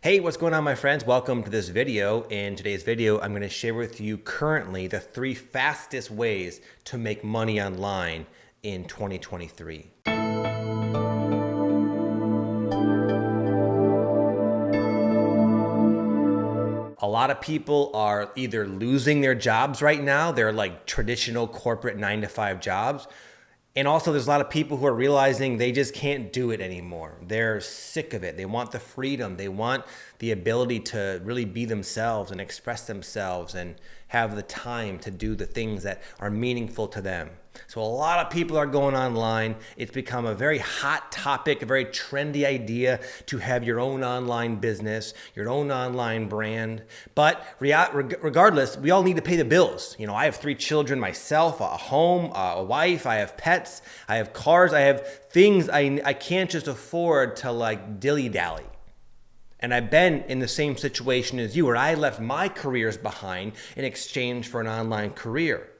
Hey, what's going on, my friends? Welcome to this video. In today's video, I'm going to share with you currently the 3 fastest ways to make money online in 2023. A lot of people are either losing their jobs right now. They're like traditional corporate 9-to-5 jobs. And also there's a lot of people who are realizing they just can't do it anymore. They're sick of it. They want the freedom. They want the ability to really be themselves and express themselves and have the time to do the things that are meaningful to them. So a lot of people are going online. It's become a very hot topic, a very trendy idea to have your own online business, your own online brand. But regardless, we all need to pay the bills. You know, I have 3 children myself, a home, a wife, I have pets, I have cars, I have things I can't just afford to like dilly-dally. And I've been in the same situation as you, where I left my careers behind in exchange for an online career.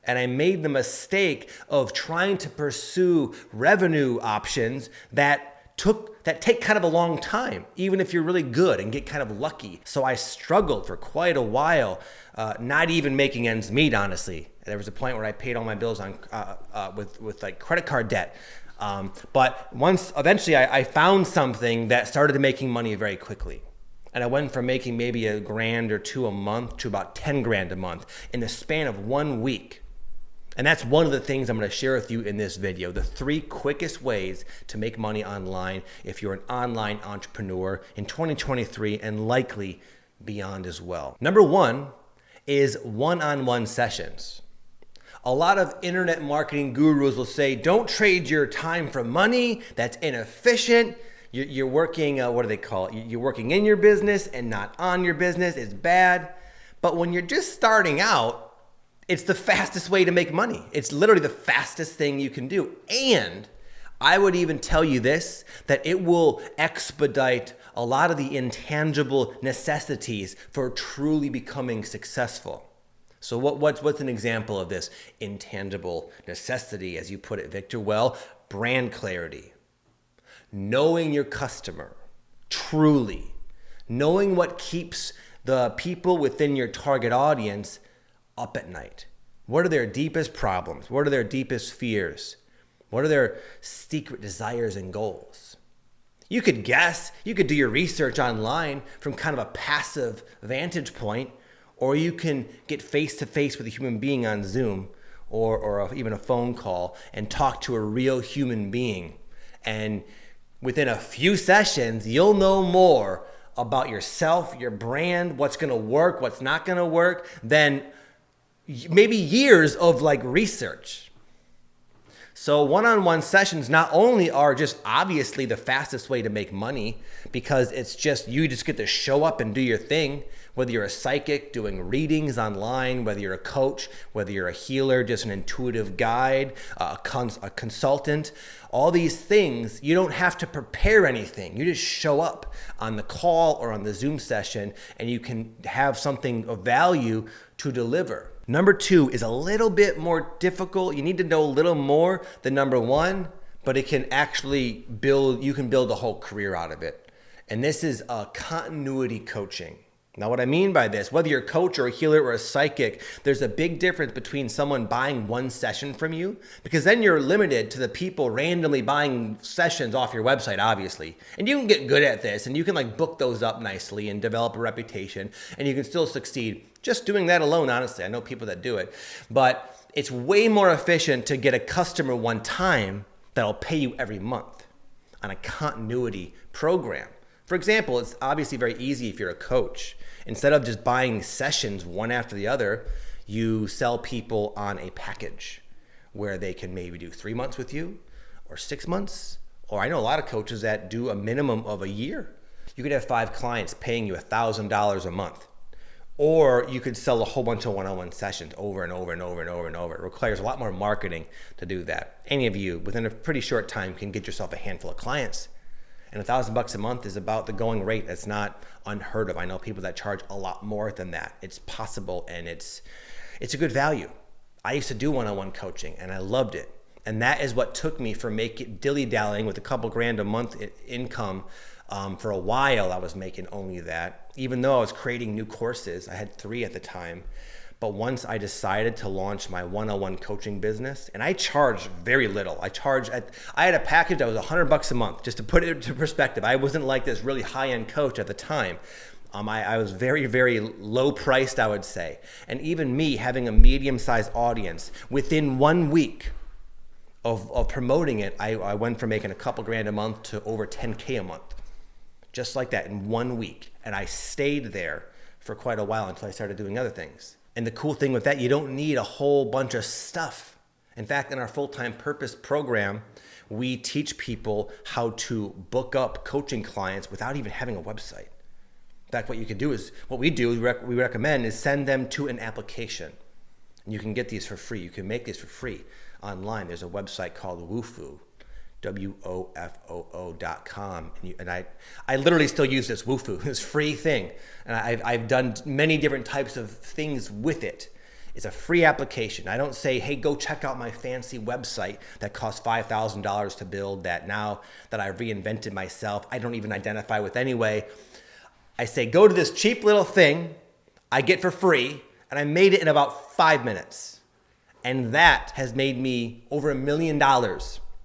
And I made the mistake of trying to pursue revenue options that take kind of a long time, even if you're really good and get kind of lucky. So I struggled for quite a while, not even making ends meet, honestly. There was a point where I paid all my bills on with like credit card debt. But once eventually I found something that started making money very quickly. And I went from making maybe $1,000 or $2,000 a month to about 10 grand a month in the span of 1 week. And that's one of the things I'm going to share with you in this video, the 3 quickest ways to make money online if you're an online entrepreneur in 2023 and likely beyond as well. Number 1 is one-on-one sessions. A lot of internet marketing gurus will say, don't trade your time for money. That's inefficient. You're working, what do they call it? You're working in your business and not on your business. It's bad. But when you're just starting out, it's the fastest way to make money. It's literally the fastest thing you can do. And I would even tell you this, that it will expedite a lot of the intangible necessities for truly becoming successful. So what's an example of this intangible necessity, as you put it, Victor? Well, brand clarity. Knowing your customer, truly. Knowing what keeps the people within your target audience up at night. What are their deepest problems? What are their deepest fears? What are their secret desires and goals? You could guess, you could do your research online from kind of a passive vantage point, or you can get face-to-face with a human being on Zoom or even a phone call and talk to a real human being. And within a few sessions, you'll know more about yourself, your brand, what's going to work, what's not going to work, than maybe years of like research. So one-on-one sessions not only are just obviously the fastest way to make money, because it's just, you just get to show up and do your thing, whether you're a psychic doing readings online, whether you're a coach, whether you're a healer, just an intuitive guide, a consultant, all these things, you don't have to prepare anything. You just show up on the call or on the Zoom session and you can have something of value to deliver. Number 2 is a little bit more difficult. You need to know a little more than number 1, but it can actually you can build a whole career out of it. And this is continuity coaching. Now, what I mean by this, whether you're a coach or a healer or a psychic, there's a big difference between someone buying 1 session from you, because then you're limited to the people randomly buying sessions off your website, obviously. And you can get good at this and you can like book those up nicely and develop a reputation, and you can still succeed just doing that alone, honestly. I know people that do it, but it's way more efficient to get a customer one time that'll pay you every month on a continuity program. For example, it's obviously very easy if you're a coach. Instead of just buying sessions one after the other, you sell people on a package where they can maybe do 3 months with you or 6 months. Or I know a lot of coaches that do a minimum of a year. You could have 5 clients paying you $1,000 a month. Or you could sell a whole bunch of one-on-one sessions over and over and over and over and over. It requires a lot more marketing to do that. Any of you, within a pretty short time, can get yourself a handful of clients. And $1,000 a month is about the going rate. That's not unheard of. I know people that charge a lot more than that. It's possible, and it's a good value. I used to do one-on-one coaching and I loved it. And that is what took me from dilly-dallying with a couple grand a month income For a while, I was making only that, even though I was creating new courses. I had 3 at the time. But once I decided to launch my one-on-one coaching business, and I charged very little. I had a package that was $100 a month, just to put it into perspective. I wasn't like this really high-end coach at the time. I was very, very low priced, I would say. And even me having a medium-sized audience, within 1 week of promoting it, I went from making a couple grand a month to over 10K a month. Just like that in 1 week. And I stayed there for quite a while until I started doing other things. And the cool thing with that, you don't need a whole bunch of stuff. In fact, in our full-time purpose program, we teach people how to book up coaching clients without even having a website. In fact, what we recommend is send them to an application. And you can get these for free. You can make these for free online. There's a website called Wufu, WOFOO.com. And I literally still use this Wufu, this free thing. And I've done many different types of things with it. It's a free application. I don't say, hey, go check out my fancy website that costs $5,000 to build that now that I've reinvented myself, I don't even identify with anyway. I say, go to this cheap little thing I get for free, and I made it in about 5 minutes. And that has made me over $1 million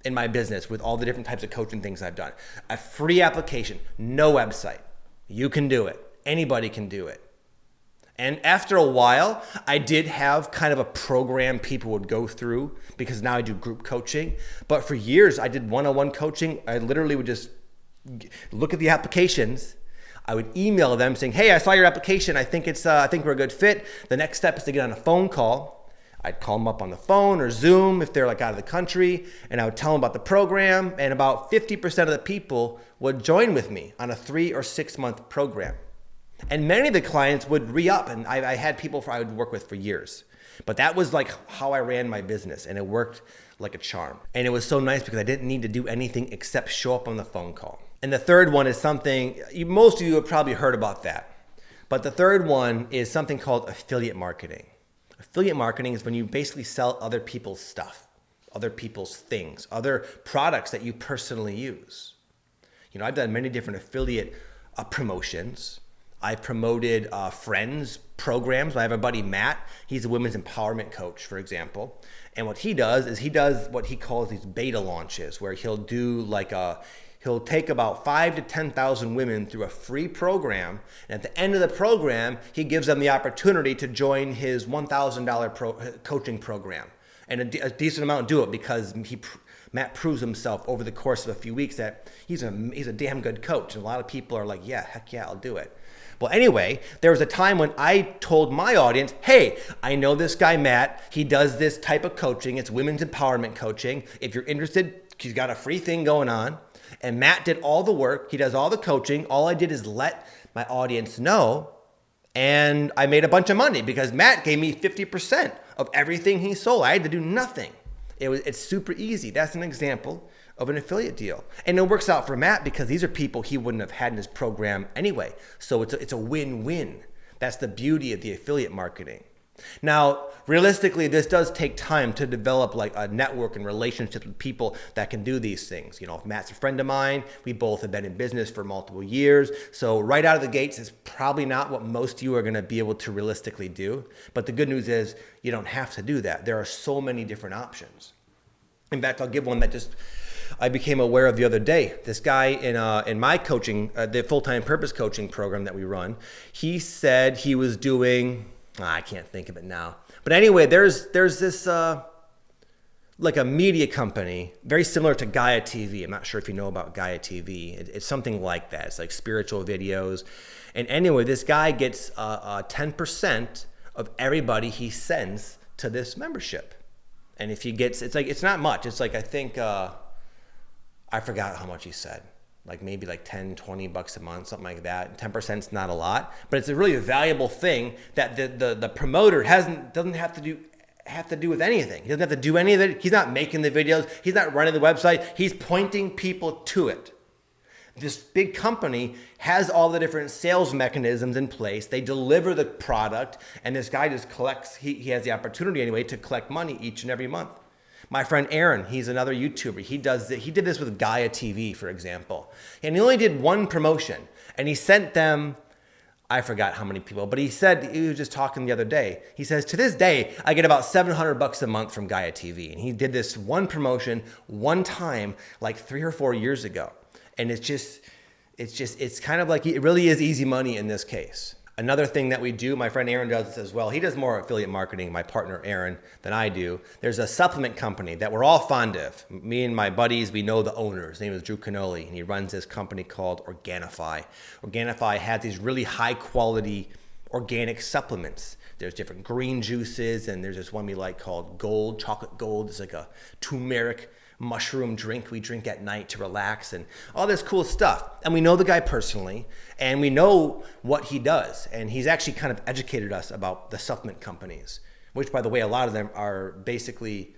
in my business with all the different types of coaching things I've done. A free application, no website. You can do it. Anybody can do it. And after a while, I did have kind of a program people would go through because now I do group coaching. But for years, I did one-on-one coaching. I literally would just look at the applications. I would email them saying, hey, I saw your application. I think we're a good fit. The next step is to get on a phone call. I'd call them up on the phone or Zoom if they're like out of the country, and I would tell them about the program, and about 50% of the people would join with me on a 3 or 6 month program. And many of the clients would re-up, and I had people I would work with for years. But that was like how I ran my business, and it worked like a charm. And it was so nice because I didn't need to do anything except show up on the phone call. And the third one is something, most of you have probably heard about that. But the third one is something called affiliate marketing. Affiliate marketing is when you basically sell other people's stuff, other people's things, other products that you personally use. I've done many different affiliate promotions. I've promoted friends' programs. I have a buddy, Matt. He's a women's empowerment coach, for example. And what he does is what he calls these beta launches, where he'll take about 5,000 to 10,000 women through a free program. And at the end of the program, he gives them the opportunity to join his $1,000 coaching program. And a decent amount do it because Matt proves himself over the course of a few weeks that he's a damn good coach. And a lot of people are like, yeah, heck yeah, I'll do it. Well, anyway, there was a time when I told my audience, hey, I know this guy, Matt. He does this type of coaching. It's women's empowerment coaching. If you're interested, he's got a free thing going on. And Matt did all the work. He does all the coaching. All I did is let my audience know. And I made a bunch of money because Matt gave me 50% of everything he sold. I had to do nothing. It's super easy. That's an example of an affiliate deal. And it works out for Matt because these are people he wouldn't have had in his program anyway. So it's a win-win. That's the beauty of the affiliate marketing. Now, realistically, this does take time to develop like a network and relationships with people that can do these things. If Matt's a friend of mine, we both have been in business for multiple years. So right out of the gates is probably not what most of you are going to be able to realistically do. But the good news is you don't have to do that. There are so many different options. In fact, I'll give one that I became aware of the other day. This guy in my coaching, the full-time purpose coaching program that we run, he said he was doing, I can't think of it now. But anyway, there's this like a media company, very similar to Gaia TV. I'm not sure if you know about Gaia TV. It's something like that. It's like spiritual videos. And anyway, this guy gets 10% of everybody he sends to this membership. And if he gets, it's not much. It's like, I think, I forgot how much he said. Like maybe like 10, 20 bucks a month, something like that. 10% is not a lot, but it's a really valuable thing that the promoter doesn't have to do with anything. He doesn't have to do any of it. He's not making the videos. He's not running the website. He's pointing people to it. This big company has all the different sales mechanisms in place. They deliver the product, and this guy just collects, he has the opportunity anyway to collect money each and every month. My friend Aaron, he's another YouTuber. He did this with Gaia TV, for example. And he only did one promotion. And he sent them, I forgot how many people, but he said, he was just talking the other day. He says, to this day, I get about $700 a month from Gaia TV. And he did this one promotion one time, like 3 or 4 years ago. And it's kind of like, it really is easy money in this case. Another thing that we do, my friend Aaron does this as well. He does more affiliate marketing, my partner Aaron, than I do. There's a supplement company that we're all fond of. Me and my buddies, we know the owner. His name is Drew Canoli, and he runs this company called Organifi. Organifi has these really high quality organic supplements. There's different green juices, and there's this one we like called Gold, Chocolate Gold. It's like a turmeric mushroom drink we drink at night to relax, and all this cool stuff. And we know the guy personally, and we know what he does. And he's actually kind of educated us about the supplement companies, which, by the way, a lot of them are basically,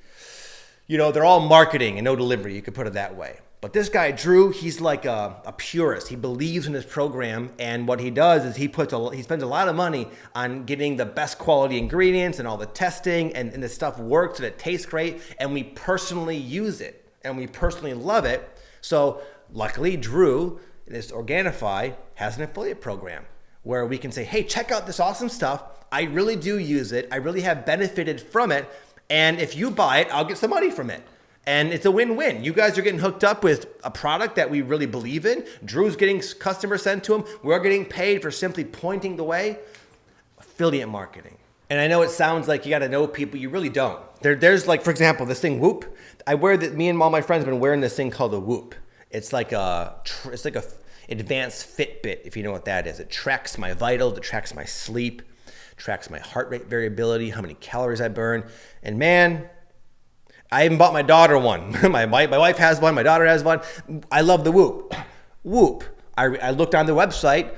they're all marketing and no delivery. You could put it that way. But this guy, Drew, he's like a purist. He believes in his program, and what he does is he spends a lot of money on getting the best quality ingredients and all the testing, and the stuff works and it tastes great, and we personally use it, and we personally love it. So luckily, Drew, this Organifi, has an affiliate program where we can say, hey, check out this awesome stuff. I really do use it. I really have benefited from it, and if you buy it, I'll get some money from it. And it's a win-win. You guys are getting hooked up with a product that we really believe in. Drew's getting customers sent to him. We're getting paid for simply pointing the way. Affiliate marketing. And I know it sounds like you got to know people. You really don't. There's like, for example, this thing Whoop. Me and all my friends have been wearing this thing called a Whoop. It's like a advanced Fitbit, if you know what that is. It tracks my vitals. It tracks my sleep. Tracks my heart rate variability, how many calories I burn. And man, I even bought my daughter one. My wife has one. My daughter has one. I love the Whoop. Whoop. I looked on the website,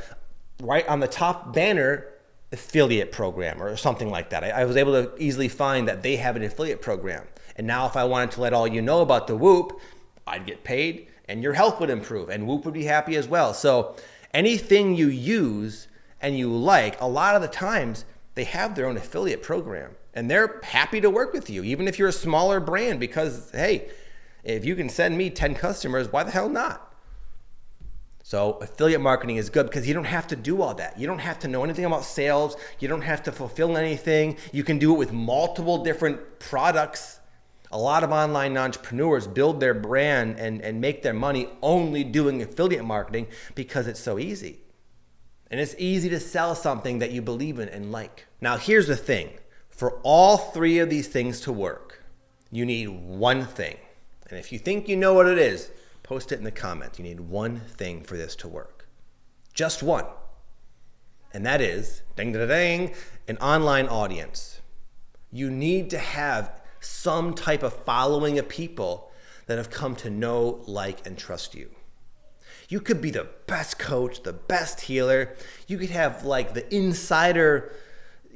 right on the top banner, affiliate program or something like that. I was able to easily find that they have an affiliate program. And now if I wanted to let all you know about the Whoop, I'd get paid and your health would improve and Whoop would be happy as well. So anything you use and you like, a lot of the times they have their own affiliate program. And they're happy to work with you, even if you're a smaller brand, because, hey, if you can send me 10 customers, why the hell not? So affiliate marketing is good because you don't have to do all that. You don't have to know anything about sales. You don't have to fulfill anything. You can do it with multiple different products. A lot of online entrepreneurs build their brand and make their money only doing affiliate marketing because it's so easy. And it's easy to sell something that you believe in and like. Now, here's the thing. For all three of these things to work, you need one thing. And if you think you know what it is, post it in the comments. You need one thing for this to work. Just one. And that is, ding, ding, ding, an online audience. You need to have some type of following of people that have come to know, like, and trust you. You could be the best coach, the best healer. You could have like the insider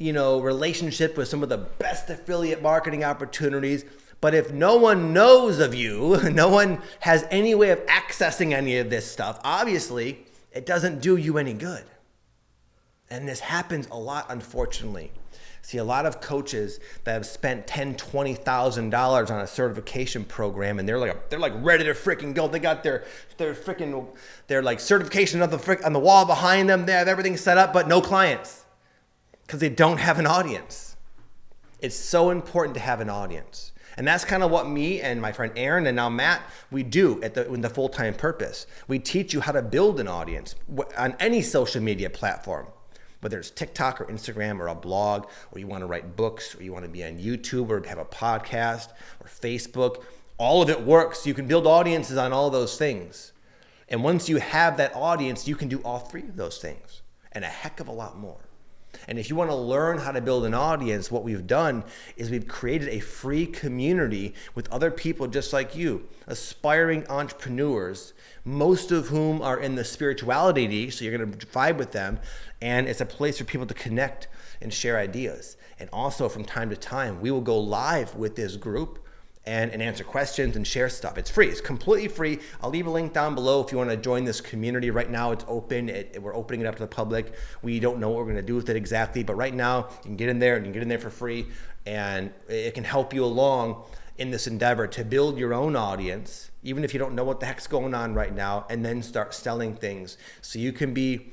relationship with some of the best affiliate marketing opportunities. But if no one knows of you, no one has any way of accessing any of this stuff, obviously it doesn't do you any good. And this happens a lot, unfortunately. See a lot of coaches that have spent $10,000, $20,000 on a certification program, and they're like ready to freaking go. They got their certification on the wall behind them. They have everything set up, but no clients. Because they don't have an audience. It's so important to have an audience. And that's kind of what me and my friend Aaron and now Matt, we do in the Full-Time Purpose. We teach you how to build an audience on any social media platform, whether it's TikTok or Instagram or a blog, or you want to write books, or you want to be on YouTube or have a podcast or Facebook. All of it works. You can build audiences on all those things. And once you have that audience, you can do all three of those things and a heck of a lot more. And if you want to learn how to build an audience, what we've done is we've created a free community with other people just like you, aspiring entrepreneurs, most of whom are in the spirituality niche, so you're going to vibe with them, and it's a place for people to connect and share ideas. And also from time to time, we will go live with this group and answer questions and share stuff. It's free. It's completely free. I'll leave a link down below if you want to join this community. Right now it's open. We're opening it up to the public. We don't know what we're going to do with it exactly, but right now you can get in there and you can get in there for free, and it can help you along in this endeavor to build your own audience, even if you don't know what the heck's going on right now, and then start selling things. So you can be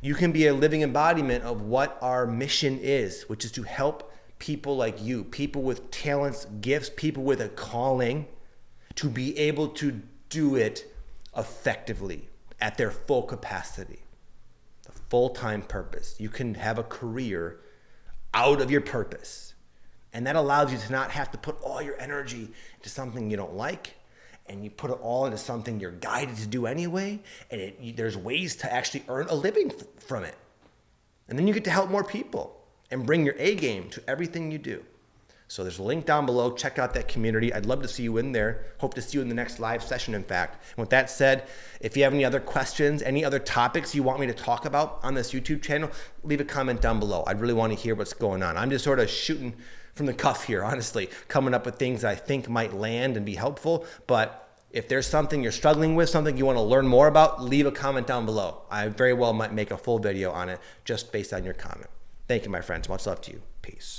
a living embodiment of what our mission is, which is to help people like you, people with talents, gifts, people with a calling, to be able to do it effectively at their full capacity, the full-time purpose. You can have a career out of your purpose. And that allows you to not have to put all your energy into something you don't like, and you put it all into something you're guided to do anyway, and there's ways to actually earn a living from it. And then you get to help more people and bring your A game to everything you do. So there's a link down below. Check out that community. I'd love to see you in there. Hope to see you in the next live session, in fact. And with that said, if you have any other questions, any other topics you want me to talk about on this YouTube channel, leave a comment down below. I'd really want to hear what's going on. I'm just sort of shooting from the cuff here, honestly, coming up with things I think might land and be helpful. But if there's something you're struggling with, something you want to learn more about, leave a comment down below. I very well might make a full video on it just based on your comment. Thank you, my friends. Much love to you. Peace.